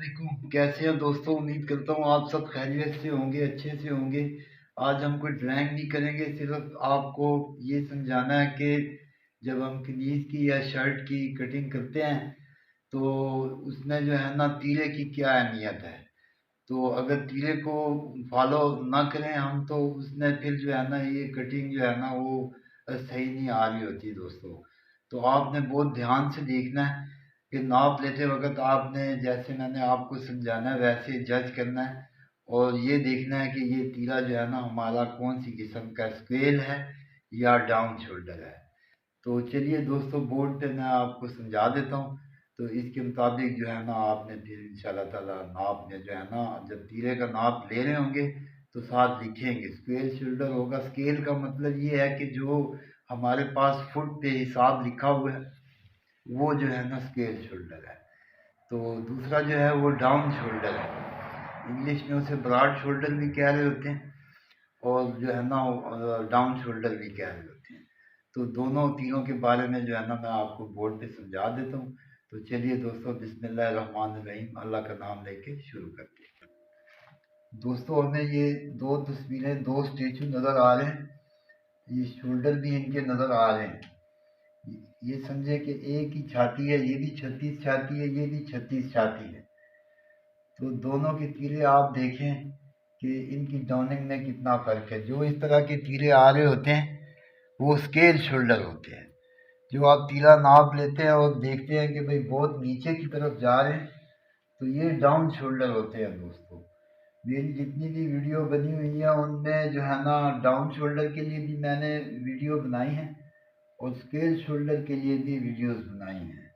वालेकुम। कैसे हैं दोस्तों? उम्मीद करता हूँ आप सब खैरियत से होंगे, अच्छे से होंगे। आज हम कोई ड्राइंग नहीं करेंगे, सिर्फ आपको ये समझाना है कि जब हम कमीज की या शर्ट की कटिंग करते हैं तो उसमें जो है ना तीरे की क्या अहमियत है। तो अगर तीरे को फॉलो ना करें हम तो उसमें फिर जो है ना ये कटिंग जो है ना वो सही नहीं आ रही होती दोस्तों। तो आपने बहुत ध्यान से देखना है कि नाप लेते वक्त आपने जैसे मैंने आपको समझाना है वैसे जज करना है और ये देखना है कि ये तीरा जो है ना हमारा कौन सी किस्म का स्केल है या डाउन शोल्डर है। तो चलिए दोस्तों बोर्ड पे मैं आपको समझा देता हूँ। तो इसके मुताबिक जो है ना आपने फिर इंशाल्लाह ताला नाप में जो है ना जब तीरे का नाप ले रहे होंगे तो साथ लिखेंगे स्केल शोल्डर होगा। स्केल का मतलब ये है कि जो हमारे पास फुट पे हिसाब लिखा हुआ है वो जो है ना स्केल शोल्डर है। तो दूसरा जो है वो डाउन शोल्डर है। इंग्लिश में उसे ब्रॉड शोल्डर भी कह रहे होते हैं और जो है ना डाउन शोल्डर भी कह रहे होते हैं। तो दोनों तीरों के बारे में जो है ना मैं आपको बोर्ड पे समझा देता हूँ। तो चलिए दोस्तों बिस्मिल्लाह रहमान रहीम अल्लाह का नाम लेके शुरू करते हैं। दोस्तों हमें ये दो तस्वीरें दो स्टेचू नज़र आ रहे हैं। ये शोल्डर भी इनके नज़र आ रहे हैं। ये समझे कि एक ही छाती है, ये भी 36 छाती है, ये भी 36 छाती है। तो दोनों के तीरे आप देखें कि इनकी डाउनिंग में कितना फर्क है। जो इस तरह के तीरे आ रहे होते हैं वो स्केल शोल्डर होते हैं। जो आप तीरा नाप लेते हैं और देखते हैं कि भाई बहुत नीचे की तरफ जा रहे हैं तो ये डाउन शोल्डर होते हैं दोस्तों। मेरी जितनी भी वीडियो बनी हुई है उनमें जो है ना डाउन शोल्डर के लिए भी मैंने वीडियो बनाई है और स्केल शोल्डर के लिए भी वीडियोस बनाई हैं।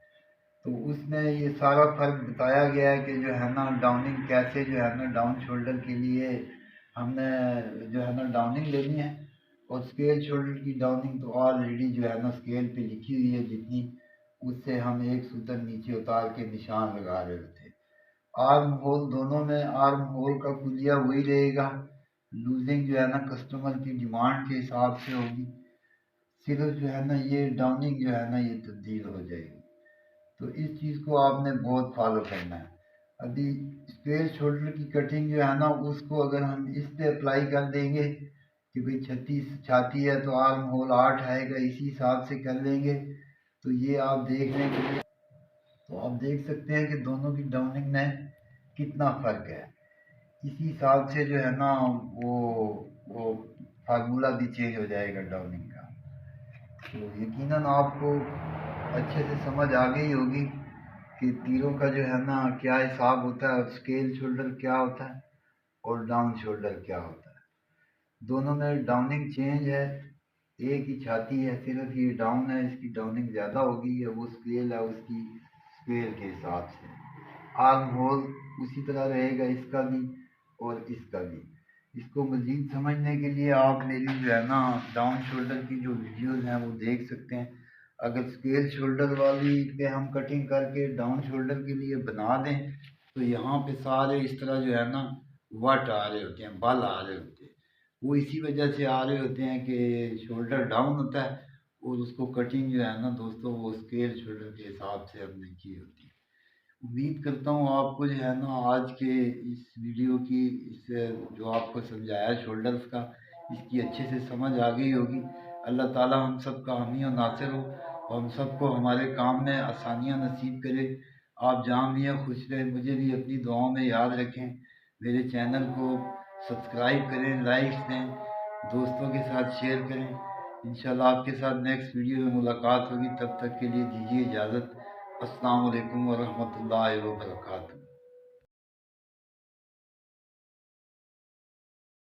तो उसमें ये सारा फर्क बताया गया है कि जो है ना डाउनिंग कैसे जो है ना डाउन शोल्डर के लिए हमने जो है ना डाउनिंग लेनी है और स्केल शोल्डर की डाउनिंग तो ऑलरेडी जो है ना स्केल पे लिखी हुई है जितनी उससे हम एक सूत्र नीचे उतार के निशान लगा रहे थे। आर्म होल दोनों में आर्म होल का कुलिया वही रहेगा। लूजिंग जो है ना कस्टमर की डिमांड के हिसाब से होगी। सिर्फ जो है ना ये डाउनिंग जो है ना ये तब्दील हो जाएगी। तो इस चीज़ को आपने बहुत फॉलो करना है। अभी स्क्वेयर शोल्डर की कटिंग जो है ना उसको अगर हम इस पे अप्लाई कर देंगे कि भाई 36 छाती है तो आर्म होल 8 आएगा, इसी हिसाब से कर लेंगे तो ये आप देख रहे हैं कि तो आप देख सकते हैं कि दोनों की डाउनिंग में कितना फ़र्क है। इसी हिसाब से जो है ना वो फार्मूला भी चेंज हो जाएगा डाउनिंग का। तो यकीनन आपको अच्छे से समझ आ गई होगी कि तीरों का जो है ना क्या हिसाब होता है और स्केल शोल्डर क्या होता है और डाउन शोल्डर क्या होता है। दोनों में डाउनिंग चेंज है। एक ही छाती है, सिर्फ ये डाउन है, इसकी डाउनिंग ज़्यादा होगी या वो स्केल है उसकी स्केल के हिसाब से। आर्म होल उसी तरह रहेगा इसका भी और इसका भी। इसको मज़ीद समझने के लिए आप मेरी जो है ना डाउन शोल्डर की जो वीडियोस हैं वो देख सकते हैं। अगर स्केल शोल्डर वाली पे हम कटिंग करके डाउन शोल्डर के लिए बना दें तो यहाँ पे सारे इस तरह जो है ना वट आ रहे होते हैं, बल आ रहे होते हैं। वो इसी वजह से आ रहे होते हैं कि शोल्डर डाउन होता है और उसको कटिंग जो है ना दोस्तों वो स्केल शोल्डर के हिसाब से हमने की होती है। उम्मीद करता हूँ आपको जो है ना आज के इस वीडियो की इस जो आपको समझाया शोल्डर्स का इसकी अच्छे से समझ आ गई होगी। अल्लाह ताला हम सब का हामी और नासिर हो और हम सबको हमारे काम में आसानियाँ नसीब करे। आप जामिया खुश रहें, मुझे भी अपनी दुआओं में याद रखें। मेरे चैनल को सब्सक्राइब करें, लाइक्स दें, दोस्तों के साथ शेयर करें। इंशाल्लाह आपके साथ नेक्स्ट वीडियो में मुलाकात होगी। तब तक के लिए दीजिए इजाज़त। अस्सलाम वालेकुम व रहमतुल्लाहि व बरकातहू।